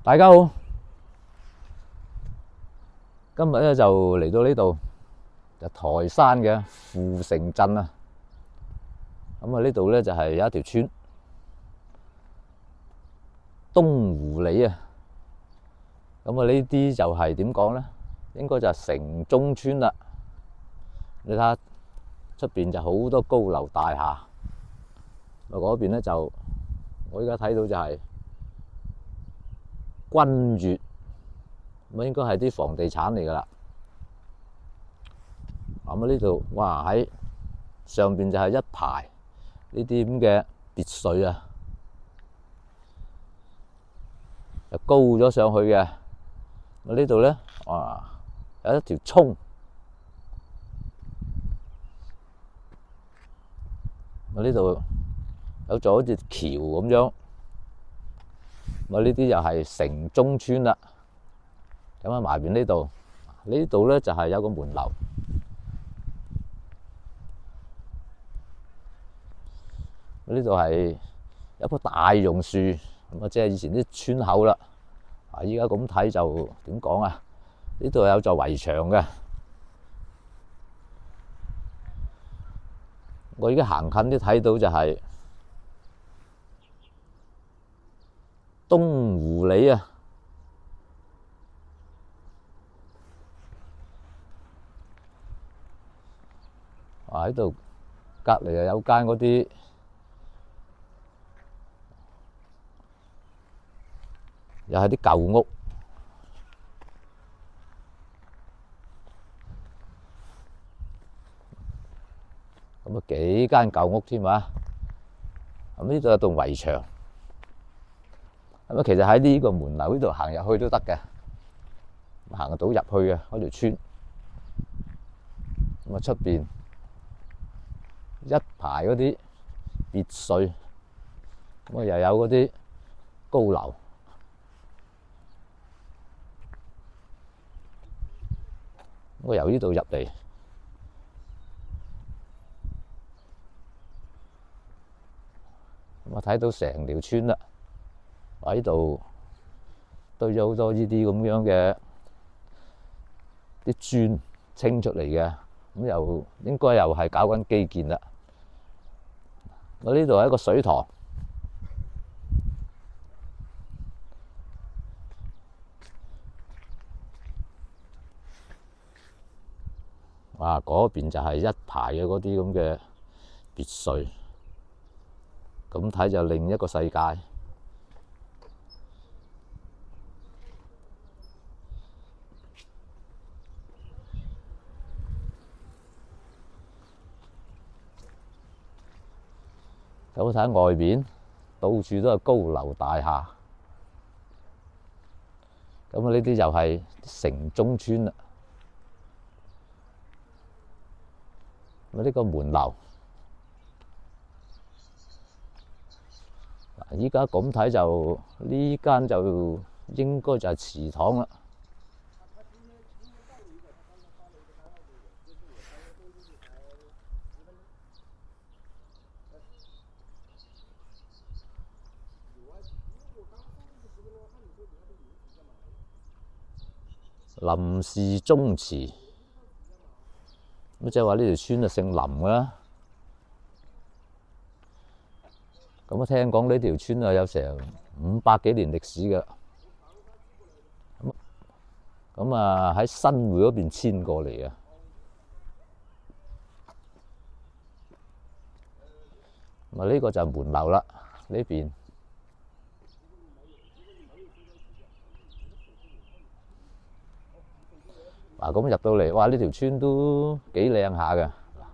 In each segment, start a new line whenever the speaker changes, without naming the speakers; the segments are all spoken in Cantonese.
大家好，今日咧就嚟到呢度，就台山嘅富城鎮啊。咁啊，呢度咧就係有一條村，東湖里啊。咁啊，呢啲就係點講咧？應該就係城中村啦。你睇下出邊就好多高樓大廈，嗰邊咧就我而家睇到就係君悅，咁應該係啲房地產嚟噶啦。咁啊，呢度哇喺上邊就係一排呢啲咁嘅別墅啊，就高咗上去嘅。咁呢度咧，哇有一條涌，咁呢度有座好似橋咁樣。咁呢啲又係城中村啦。咁喺埋邊呢度咧就係有個門樓。呢度係有棵大榕樹，咁啊即係以前啲村口啦。啊，依家咁睇就點講啊？呢度有座圍牆嘅。我而家行近啲睇到就係東湖里啊。啊，喺度隔離又有間嗰啲又係啲舊屋，咁啊幾間舊屋添啊！咁呢度有棟圍牆，咁啊其實喺呢個門樓呢度行入去都得嘅，行到入去嘅嗰條村。咁啊出邊一排嗰啲別墅，咁啊又有嗰啲高樓。我由呢度入嚟，咁啊睇到成條村啦。喺呢度堆咗好多呢啲咁樣嘅啲磚清出嚟嘅，咁又應該又係搞緊基建啦。我呢度係一個水塘，哇！嗰邊就係一排嘅嗰啲咁嘅別墅，咁睇就另一個世界。咁睇外邊，到處都係高樓大廈。咁啊，呢啲就係城中村啦。咁呢個門樓，嗱，依家咁睇就呢間就應該就係祠堂啦。林氏宗祠，咁即係話呢條村就姓林啦。咁啊，聽講呢條村啊有成500幾年歷史嘅。咁啊喺新會嗰邊遷過嚟嘅。咁啊呢個就係門樓啦，呢邊。嗱，咁入到嚟，哇！呢條村都幾靚下嘅，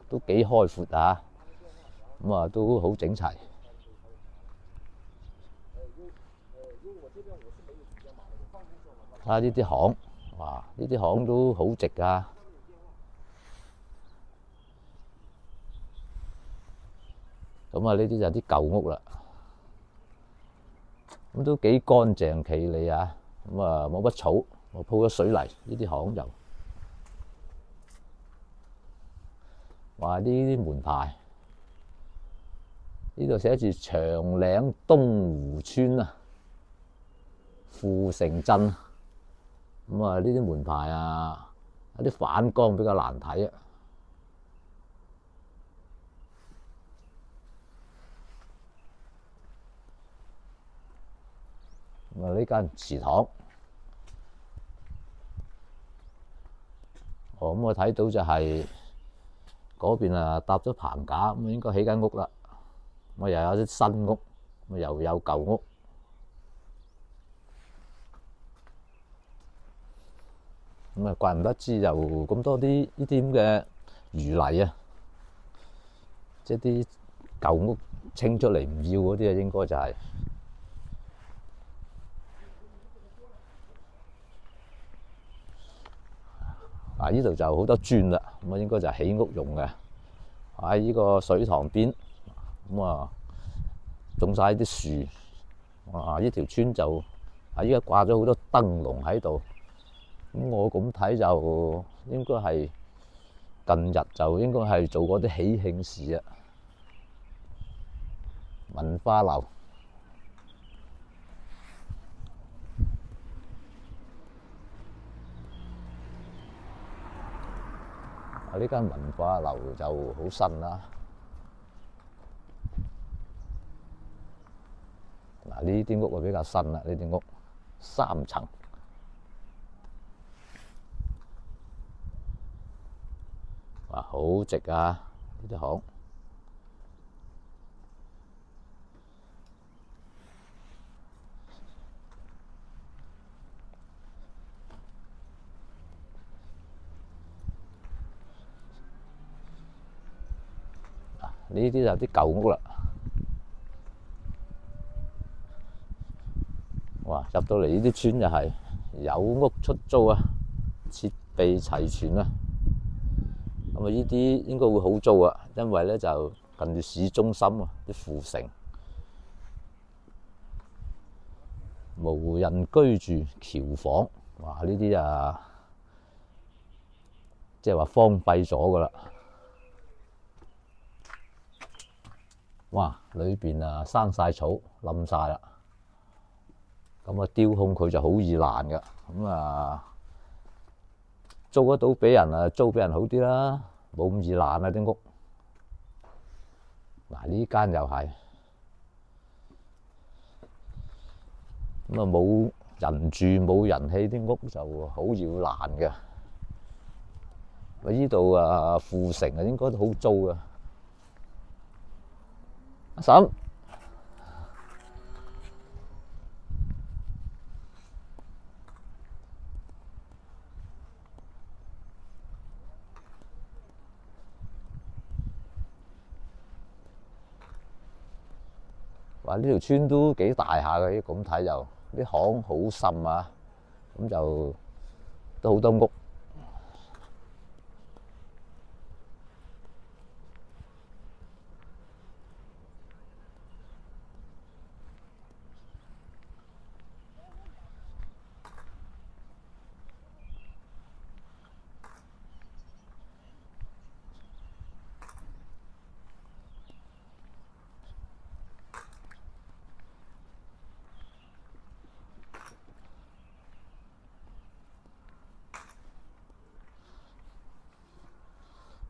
都幾開闊啊，咁啊都好整齊。睇下呢啲巷，哇！呢啲巷都好直啊。咁啊，呢啲就係啲舊屋啦，咁都幾乾淨企理啊。咁啊冇乜草，我鋪咗水泥，呢啲巷就。哇！呢啲門牌，呢度寫住長嶺東湖村啊，富城鎮。咁啊，呢啲門牌啊，有啲反光比較難睇啊。咁啊，呢間祠堂，咁我睇到就係嗰邊啊搭咗棚架，咁應該起緊屋啦。咁又有啲新屋，咁又有舊屋。咁啊，怪唔得知就咁多啲呢啲咁嘅淤泥啊，即係啲舊屋清出嚟唔要嗰啲啊，應該就係。啊！呢度就好多磚啦，咁啊應該就係起屋用嘅。喺呢個水塘邊，咁啊種晒啲樹。啊！呢條村就依家掛咗好多燈籠喺度。咁我咁睇就應該係近日就應該係做嗰啲喜慶事啊。文化樓啊！呢間文化樓就好新啦。嗱，呢啲屋啊比較新啦，呢啲屋3層。哇，好直啊！呢啲巷。呢啲就係啲舊屋啦。哇！入到嚟呢啲村就係有屋出租啊，設備齊全啊。咁啊，呢啲應該會好租啊，因為咧就近住市中心啊，啲富城無人居住僑房。哇！呢啲啊，即係話荒廢咗噶啦。哇！裏邊啊生晒草，冧晒啦。咁啊，雕空佢就好易爛噶。咁啊，租得到俾人啊，租俾人好啲啦，冇咁易爛啊啲屋。嗱，呢間又係咁啊，冇人住冇人氣，啲屋就好易爛嘅。呢度啊，富城啊，應該都好租噶。阿嬸，話呢條村都幾大下嘅，咁睇就啲巷好深啊，咁就都好多屋。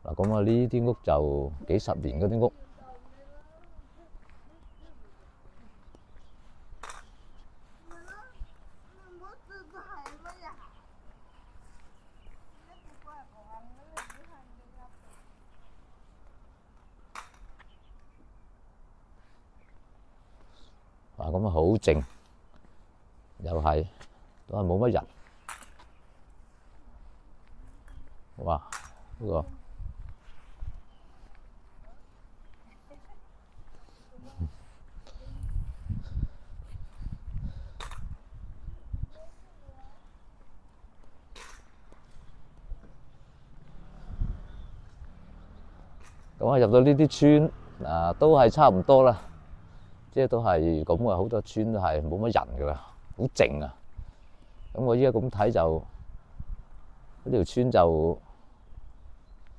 嗱，咁啊呢啲屋就幾十年嗰啲屋。嗱，咁啊好靜，又係都係冇乜人。哇！呢個咁啊，入到呢啲村啊，都係差唔多啦，即係都係咁啊，好多村都係冇乜人噶啦，好靜啊。咁我依家咁睇就呢條村就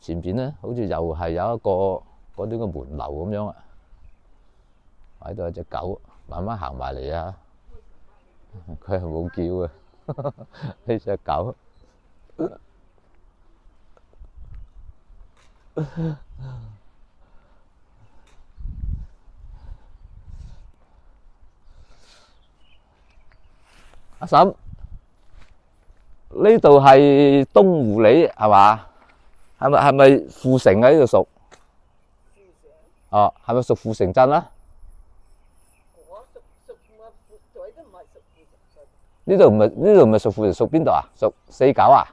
前邊咧，好似又係有一個嗰啲嘅門樓咁樣啊，喺度有隻狗慢慢行埋嚟啊，佢係冇叫嘅呢隻狗。阿嬸，呢度係東湖里係嘛？係咪富城啊？呢度屬哦，係咪屬富城鎮啊？呢度唔係屬富城，屬邊度啊？屬四九啊？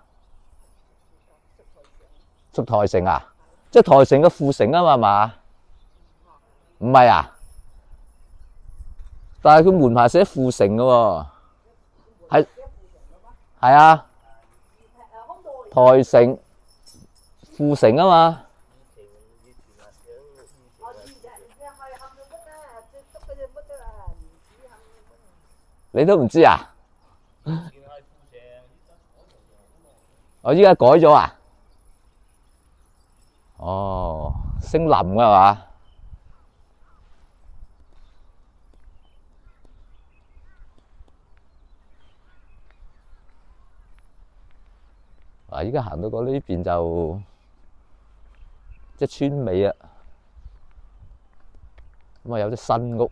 屬台城啊？即係台城嘅富城啊嘛？唔係啊？但係佢門牌寫富城嘅喎，係啊，台城富城啊嘛。你都唔知啊？我依家改咗啊？哦，姓林㗎嘛？嗱，依家行到過呢邊就即係村尾啊，咁啊有啲新屋，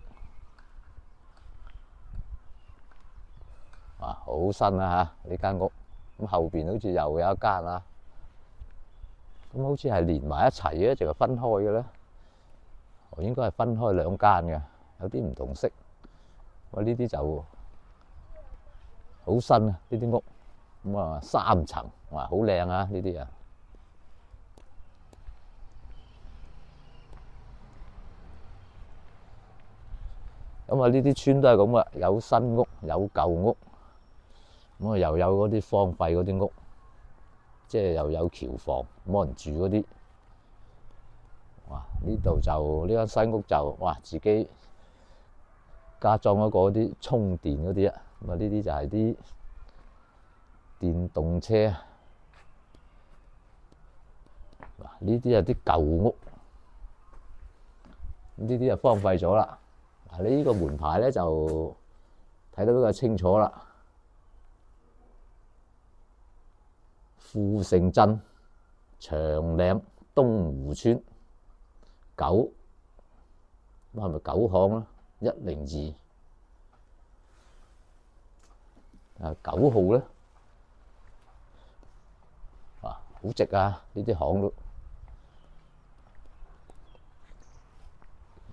啊好新啊嚇呢間屋，咁後邊好似又有一間啊，咁好似係連埋一齊嘅，定係分開嘅咧？哦，應該係分開兩間嘅，有啲唔同色。哇！呢啲就好新啊，呢啲屋。咁啊3層，哇好靚啊呢啲啊！咁啊呢啲村都係咁嘅，有新屋有舊屋，咁啊又有嗰啲荒廢嗰啲屋，即係又有橋房冇人住嗰啲。哇！呢度就呢間新屋就哇自己加裝咗嗰啲充電嗰啲啊，咁啊呢啲就係啲電動車。嗱，呢啲係啲舊屋，呢啲就荒廢咗啦。嗱，呢個門牌咧就睇得比較清楚啦。富城鎮長嶺東湖村9，咁係咪9巷啦？102啊，9號咧。好直啊！呢啲巷都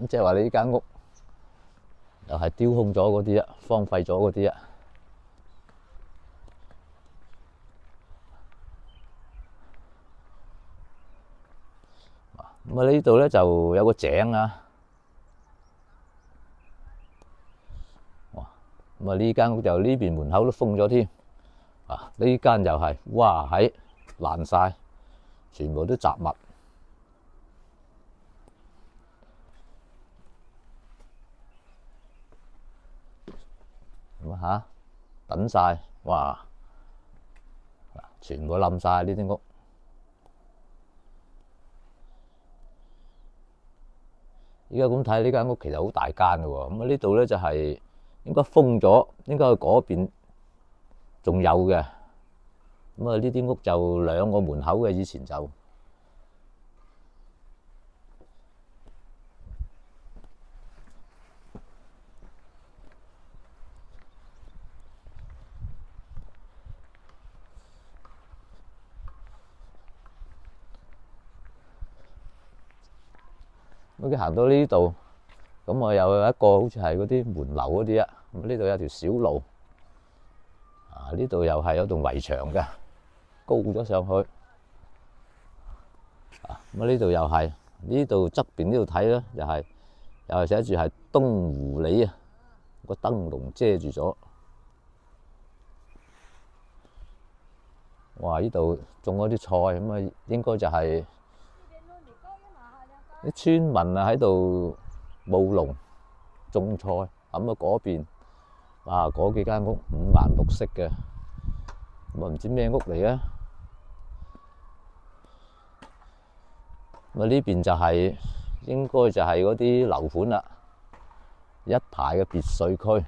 咁，即係話你呢間屋又係丟空咗嗰啲啊，荒廢咗嗰啲啊。咁啊，呢度咧就有個井啊。哇！咁啊，呢間屋就呢邊門口都封咗添。啊，呢間又係哇喺〜爛晒，全部都雜物。咁啊嚇，等晒，哇！全部冧晒呢啲屋。依家咁睇呢間屋其實好大間嘅喎，咁啊呢度咧就係應該封咗，應該嗰邊仲有嘅。咁啊！呢啲屋就2個門口嘅，以前就咁。行到呢度，咁我又有一個好似係嗰啲門樓嗰啲啊。咁呢度有條小路啊，呢度又係有棟圍牆嘅，高咗上去啊。咁呢度又係呢度側邊呢度睇咧，又係寫住係東湖里啊，個燈籠遮住咗。哇！呢度種嗰啲菜，咁啊應該就係啲村民啊喺度務農種菜。咁啊嗰邊哇嗰幾間屋五顏六色嘅，咁啊唔知咩屋嚟嘅。咁啊呢邊就係應該就係嗰啲樓盤啦，一排嘅別墅區。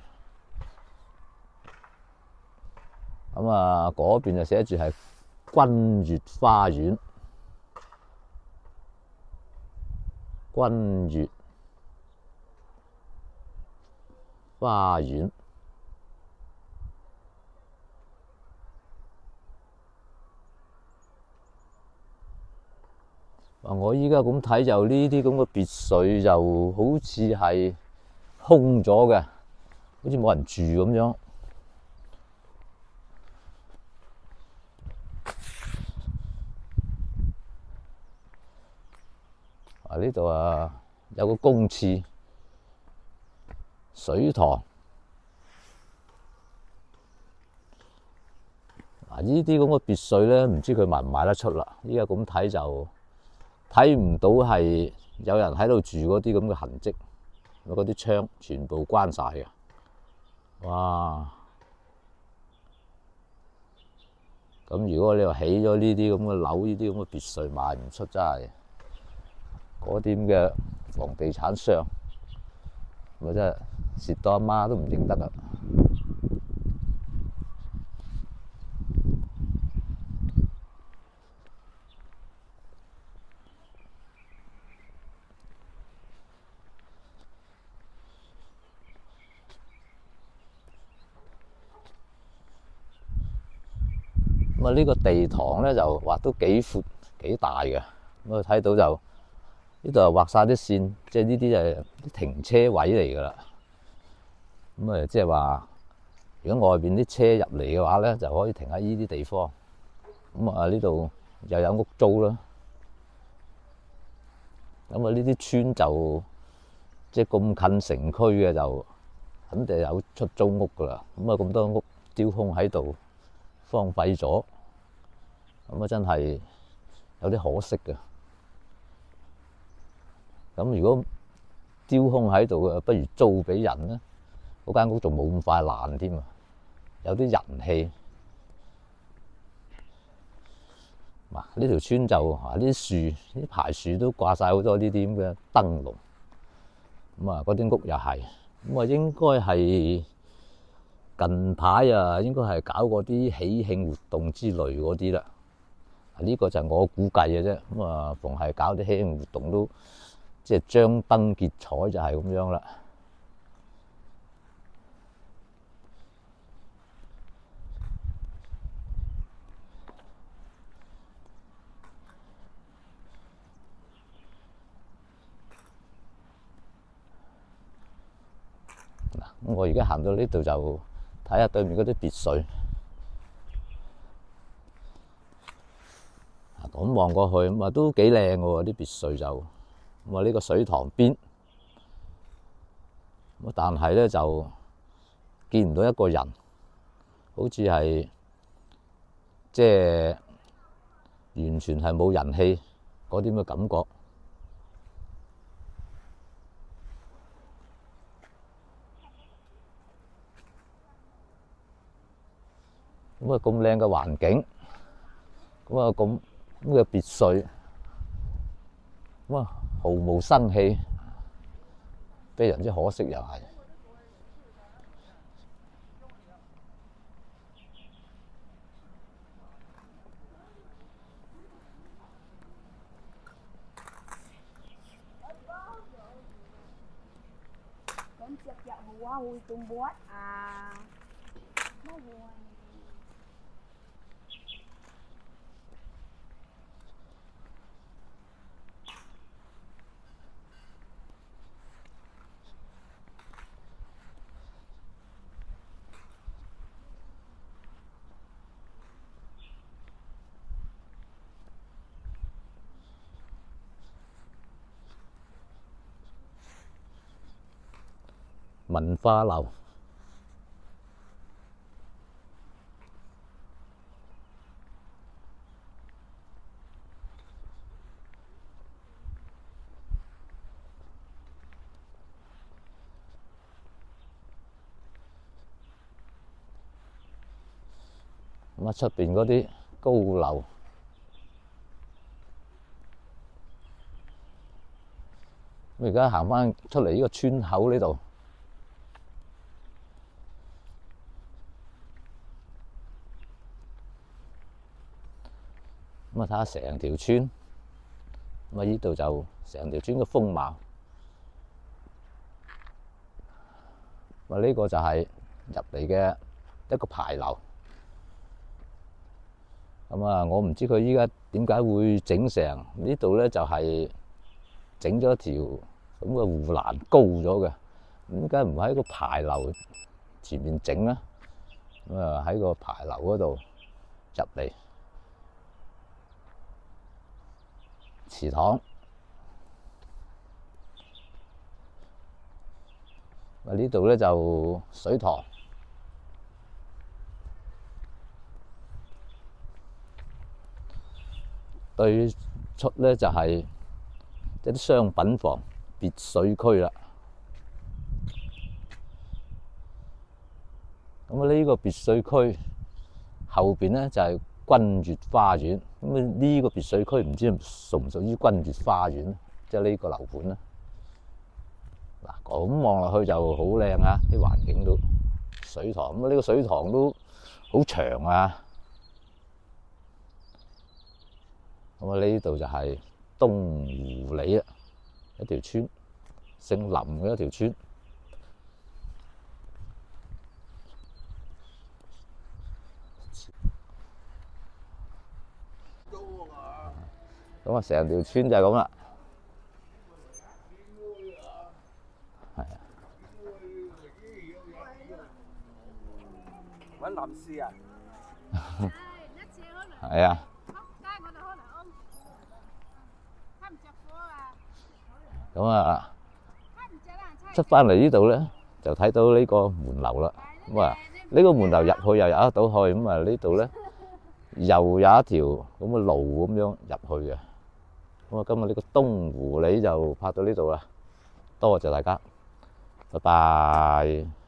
咁啊，嗰邊就寫住係君悅花園，君悅花園。我依家咁睇就呢啲咁嘅別墅就好似係空咗嘅，好似冇人住咁樣。呢度啊有個公廁、水塘。呢啲咁嘅別墅咧，唔知佢賣唔賣得出啦。依家咁睇就睇唔到係有人喺度住嗰啲咁嘅痕跡，嗰啲窗全部關晒嘅。哇！咁如果你話起咗呢啲咁嘅樓，呢啲咁嘅別墅賣唔出，真係嗰啲咁嘅房地產商，咪真係蝕到阿媽都唔認得啦。咁啊，呢個地堂咧就畫都幾闊幾大嘅。咁啊，睇到就呢度畫晒啲線，即係呢啲就係啲停車位嚟噶啦。咁啊，即係話如果外邊啲車入嚟嘅話咧，就可以停喺呢啲地方。咁啊，呢度又有屋租啦。咁啊，呢啲村就即係咁近城區嘅，就肯定有出租屋噶啦。咁啊，咁多屋丟空喺度，荒廢咗，咁啊真係有啲可惜嘅。咁如果丟空喺度嘅，不如租俾人咧，嗰間屋仲冇咁快爛添啊，有啲人氣。嗱，呢條村就啊，呢啲樹、啲排樹都掛晒好多呢啲咁嘅燈籠。咁啊，嗰啲屋又係，咁啊應該係近排啊，應該係搞嗰啲喜慶活動之類嗰啲啦。呢個就係我估計嘅啫。咁啊，逢係搞啲喜慶活動都即係張燈結彩就係咁樣啦。嗱，我而家行到呢度就睇下對面嗰啲別墅。咁望過去咁啊，都幾靚嘅喎啲別墅就咁啊。呢個水塘邊，咁但係咧就見唔到一個人，好似係即係完全係冇人氣嗰啲咁嘅感覺。咁啊，咁靚嘅環境，咁啊咁嘅別墅，咁啊毫無生氣，非常之可惜又係。文化樓。咁啊，出邊嗰啲高樓，咁而家行翻出嚟呢個村口呢度，咁啊，睇下成條村，咁啊呢度就成條村嘅風貌。咁呢個就係入嚟嘅一個牌樓。咁啊，我唔知佢依家點解會整成呢度咧，就係整咗條咁嘅護欄高咗嘅。點解唔喺個牌樓前面整咧？咁啊喺個牌樓嗰度入嚟祠堂。啊呢度咧就水塘，對出咧就係一啲商品房、別墅區啦。咁啊呢個別墅區後邊咧就係君悅花園。咁啊呢個別墅區唔知屬唔屬於君悅花園咧？即係呢個樓盤咧。嗱，咁望落去就好靚啊！啲環境都水塘，咁啊呢個水塘都好長啊。咁啊呢度就係東湖里啊，一條村，姓林嘅一條村。咁啊，成條村就係咁啦。係啊。
揾臨時啊？
係啊。咁啊，出翻嚟呢度咧，就睇到呢個門樓啦。咁啊，呢個門樓入去又入得到去，咁啊呢度咧又有一條咁嘅路咁樣入去嘅。咁啊，今日呢個東湖里就拍到呢度啦，多謝大家，拜拜。